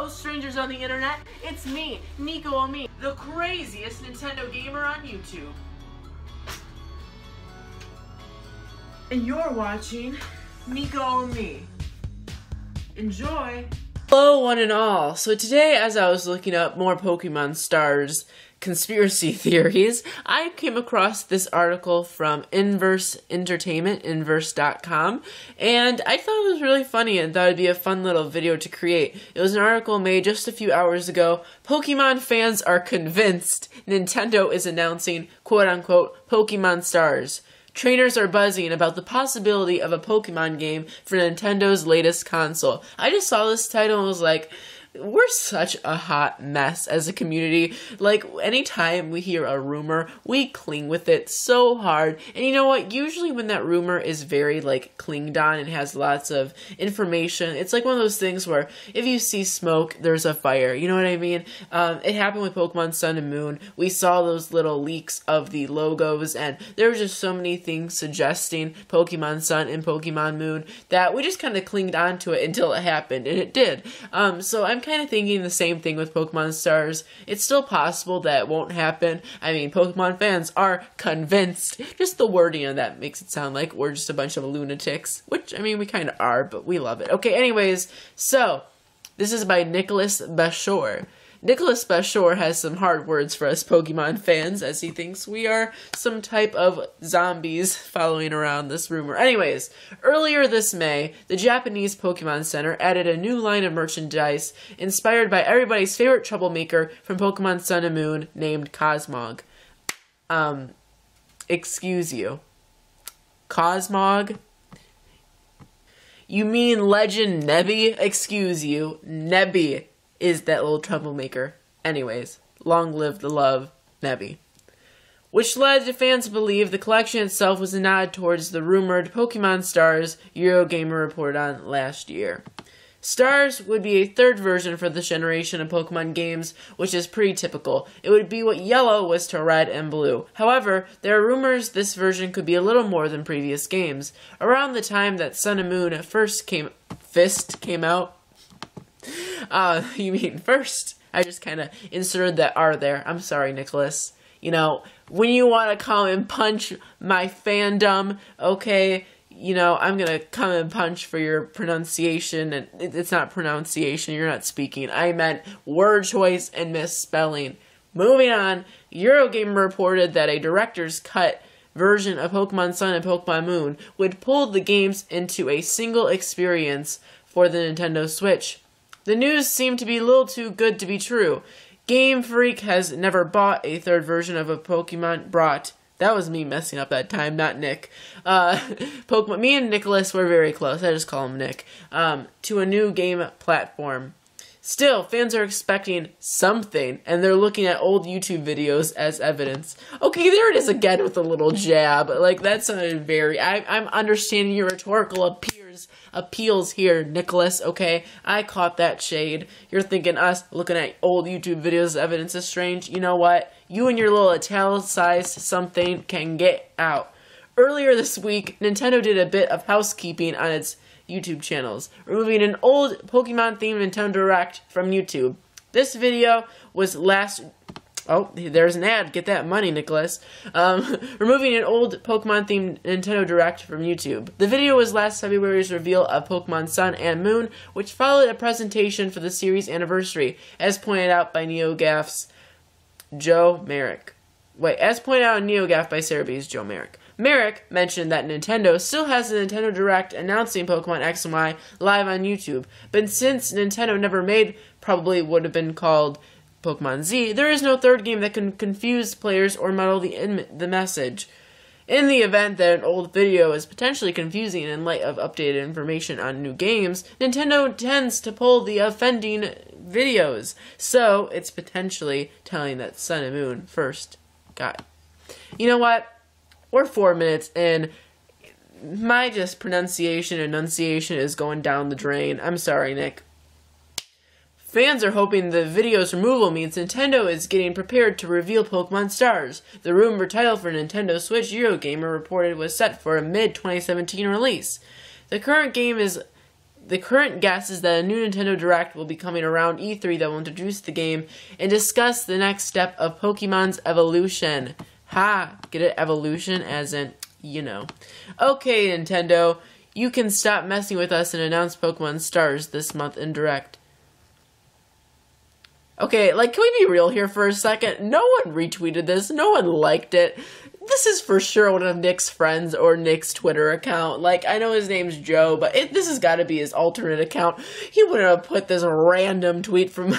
Hello, strangers on the internet. It's me, Niko Amii, the craziest Nintendo gamer on YouTube. And you're watching Niko Amii. Enjoy! Hello, one and all. So today, as I was looking up more Pokemon Stars conspiracy theories, I came across this article from Inverse Entertainment, inverse.com, and I thought it was really funny and thought it'd be a fun little video to create. It was an article made just a few hours ago. Pokemon fans are convinced Nintendo is announcing quote-unquote Pokemon Stars. Trainers are buzzing about the possibility of a Pokemon game for Nintendo's latest console. I just saw this title and was like, we're such a hot mess as a community. Like, anytime we hear a rumor, we cling with it so hard. And you know what? Usually when that rumor is very, like, clinged on and has lots of information, it's like one of those things where if you see smoke, there's a fire. You know what I mean? It happened with Pokemon Sun and Moon. We saw those little leaks of the logos, and there were just so many things suggesting Pokemon Sun and Pokemon Moon that we just kind of clinged on to it until it happened, and it did. So I'm kind of thinking the same thing with Pokemon Stars. It's still possible that it won't happen. I mean, Pokemon fans are convinced. Just the wording of that makes it sound like we're just a bunch of lunatics, which, I mean, we kind of are, but we love it. Okay, anyways, so this is by Nicholas Bashore. Nicholas Bashore has some hard words for us Pokemon fans, as he thinks we are some type of zombies following around this rumor. Anyways, earlier this May, the Japanese Pokemon Center added a new line of merchandise inspired by everybody's favorite troublemaker from Pokemon Sun and Moon named Cosmog. Excuse you. Cosmog? You mean Legend Nebby? Excuse you. Nebby is that little troublemaker. Anyways, long live the love, Nebby. Which led to fans to believe the collection itself was a nod towards the rumored Pokemon Stars Eurogamer reported on last year. Stars would be a third version for this generation of Pokemon games, which is pretty typical. It would be what yellow was to red and blue. However, there are rumors this version could be a little more than previous games. Around the time that Sun and Moon first came out, you mean first? I just kind of inserted that R there. I'm sorry, Nicholas. You know, when you want to come and punch my fandom, okay, you know, I'm going to come and punch for your pronunciation, and it's not pronunciation, you're not speaking. I meant word choice and misspelling. Moving on, Eurogamer reported that a director's cut version of Pokemon Sun and Pokemon Moon would pull the games into a single experience for the Nintendo Switch. The news seemed to be a little too good to be true. Game Freak has never bought a third version of a Pokemon brought. That was me messing up that time, not Nick. Pokemon. Me and Nicholas were very close. I just call him Nick. To a new game platform. Still, fans are expecting something, and they're looking at old YouTube videos as evidence. Okay, there it is again with a little jab. Like, that sounded very... I'm understanding your rhetorical appeals here, Nicholas, okay? I caught that shade. You're thinking us looking at old YouTube videos as evidence is strange. You know what? You and your little italicized something can get out. Earlier this week, Nintendo did a bit of housekeeping on its YouTube channels, removing an old Pokemon-themed Nintendo Direct from YouTube. This video was Oh, there's an ad. Get that money, Nicholas. Removing an old Pokemon-themed Nintendo Direct from YouTube. The video was last February's reveal of Pokemon Sun and Moon, which followed a presentation for the series' anniversary, as pointed out by NeoGAF's Joe Merrick. As pointed out in NeoGAF by Cerebee's Joe Merrick. Merrick mentioned that Nintendo still has a Nintendo Direct announcing Pokemon X and Y live on YouTube, but since Nintendo never made probably would have been called Pokemon Z, there is no third game that can confuse players or muddle the message. In the event that an old video is potentially confusing in light of updated information on new games, Nintendo tends to pull the offending videos, so it's potentially telling that Sun and Moon first got. You know what? We're 4 minutes in. My enunciation is going down the drain. I'm sorry, Nick. Fans are hoping the video's removal means Nintendo is getting prepared to reveal Pokemon Stars. The rumored title for Nintendo Switch Eurogamer reported was set for a mid-2017 release. The current game is the current guess is that a new Nintendo Direct will be coming around E3 that will introduce the game and discuss the next step of Pokemon's evolution. Ha! Get it? Evolution as in, you know. Okay, Nintendo, you can stop messing with us and announce Pokemon Stars this month in Direct. Okay, like, can we be real here for a second? No one retweeted this. No one liked it. This is for sure one of Nick's friends or Nick's Twitter account. Like, I know his name's Joe, but this has got to be his alternate account. He wouldn't have put this random tweet from...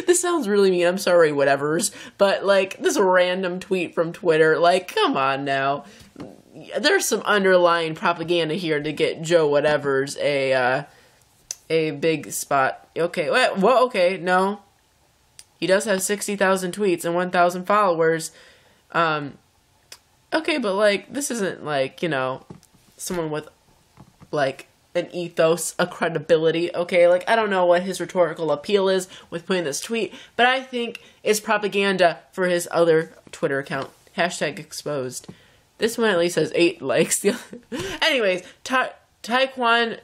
This sounds really mean, I'm sorry, whatevers. But, like, this random tweet from Twitter, like, come on now. There's some underlying propaganda here to get Joe whatevers a big spot. Okay, well, okay, no. He does have 60,000 tweets and 1,000 followers. Okay, but, like, this isn't, like, you know, someone with, like, an ethos, a credibility, okay? Like, I don't know what his rhetorical appeal is with putting this tweet, but I think it's propaganda for his other Twitter account. Hashtag exposed. This one at least has 8 likes. Anyways, Taekwon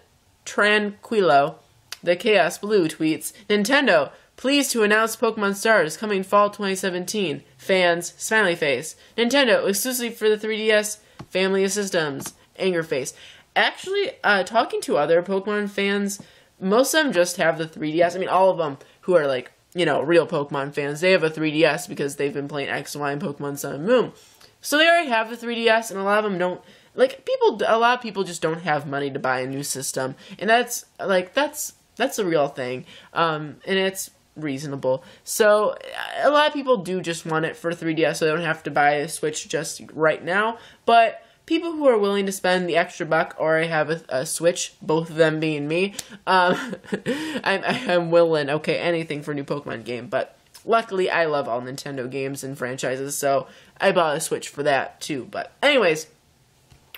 Tranquilo, the Chaos Blue, tweets, Nintendo, pleased to announce Pokemon Stars coming fall 2017. Fans, smiley face. Nintendo, exclusively for the 3DS family of systems. Anger face. Actually, talking to other Pokemon fans, most of them just have the 3DS. I mean, all of them who are, like, you know, real Pokemon fans, they have a 3DS because they've been playing X, Y, and Pokemon Sun and Moon. So they already have the 3DS, and a lot of them don't, like, a lot of people just don't have money to buy a new system. And that's, like, that's a real thing. And it's reasonable. So a lot of people do just want it for 3DS so they don't have to buy a Switch just right now, but people who are willing to spend the extra buck or have a Switch, both of them being me, I'm willing, okay, anything for a new Pokemon game, but luckily I love all Nintendo games and franchises, so I bought a Switch for that too. But anyways,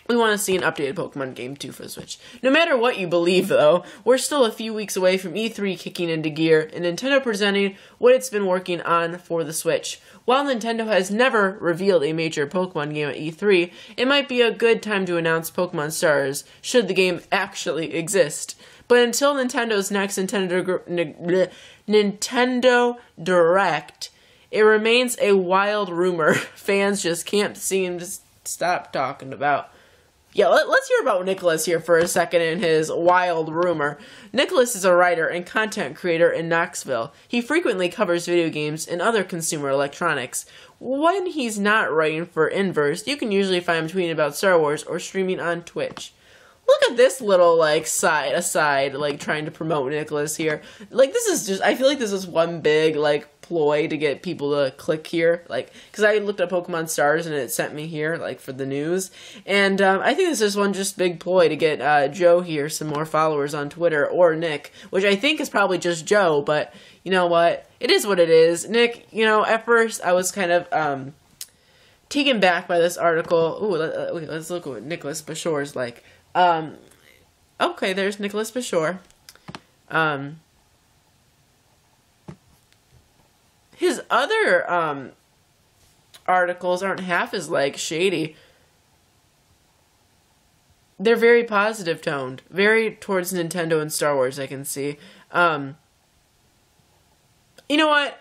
we want to see an updated Pokemon game too for the Switch. No matter what you believe, though, we're still a few weeks away from E3 kicking into gear and Nintendo presenting what it's been working on for the Switch. While Nintendo has never revealed a major Pokemon game at E3, it might be a good time to announce Pokemon Stars, should the game actually exist. But until Nintendo's next Nintendo Direct, it remains a wild rumor fans just can't seem to stop talking about. Yeah, let's hear about Nicholas here for a second and his wild rumor. Nicholas is a writer and content creator in Knoxville. He frequently covers video games and other consumer electronics. When he's not writing for Inverse, you can usually find him tweeting about Star Wars or streaming on Twitch. Look at this little, like, aside, like, trying to promote Nicholas here. Like, this is just, I feel like this is one big, like, ploy to get people to click here. Like, because I looked up Pokemon Stars and it sent me here, like, for the news. And I think this is one just big ploy to get Joe here some more followers on Twitter, or Nick, which I think is probably just Joe, but you know what? It is what it is. Nick, you know, at first I was kind of taken back by this article. Ooh, let's look at what Nicholas Bashore's like. Okay, there's Nicholas Bashore. His other, articles aren't half as, like, shady. They're very positive toned. Very towards Nintendo and Star Wars, I can see. You know what?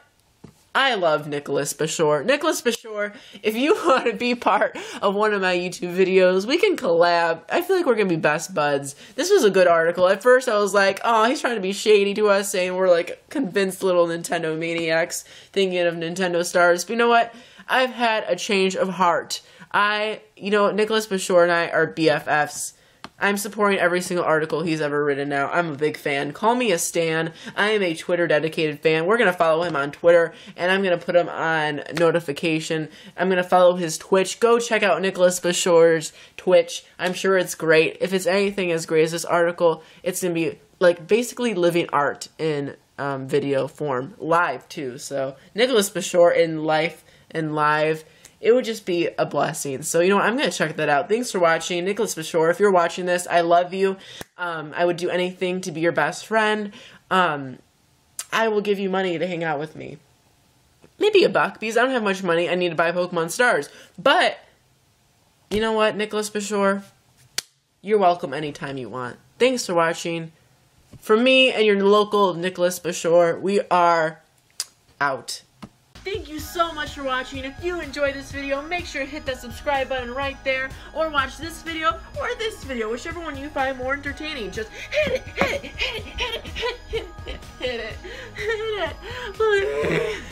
I love Nicholas Bashore. Nicholas Bashore, if you want to be part of one of my YouTube videos, we can collab. I feel like we're going to be best buds. This was a good article. At first I was like, oh, he's trying to be shady to us, saying we're like convinced little Nintendo maniacs thinking of Nintendo Stars. But you know what? I've had a change of heart. You know, Nicholas Bashore and I are BFFs. I'm supporting every single article he's ever written now. I'm a big fan. Call me a stan. I am a Twitter dedicated fan. We're going to follow him on Twitter, and I'm going to put him on notification. I'm going to follow his Twitch. Go check out Nicholas Bashore's Twitch. I'm sure it's great. If it's anything as great as this article, it's going to be like basically living art in video form. Live, too. So Nicholas Bashore in life and live. It would just be a blessing. So, you know what? I'm going to check that out. Thanks for watching. Nicholas Bashore, if you're watching this, I love you. I would do anything to be your best friend. I will give you money to hang out with me. Maybe $1, because I don't have much money. I need to buy Pokemon Stars. But, you know what, Nicholas Bashore? You're welcome anytime you want. Thanks for watching. From me and your local Nicholas Bashore, we are out. Thank you so much for watching. If you enjoyed this video, make sure to hit that subscribe button right there, or watch this video or this video, whichever one you find more entertaining. Just hit it, hit it, hit it, hit it, hit it, hit it, hit it, please.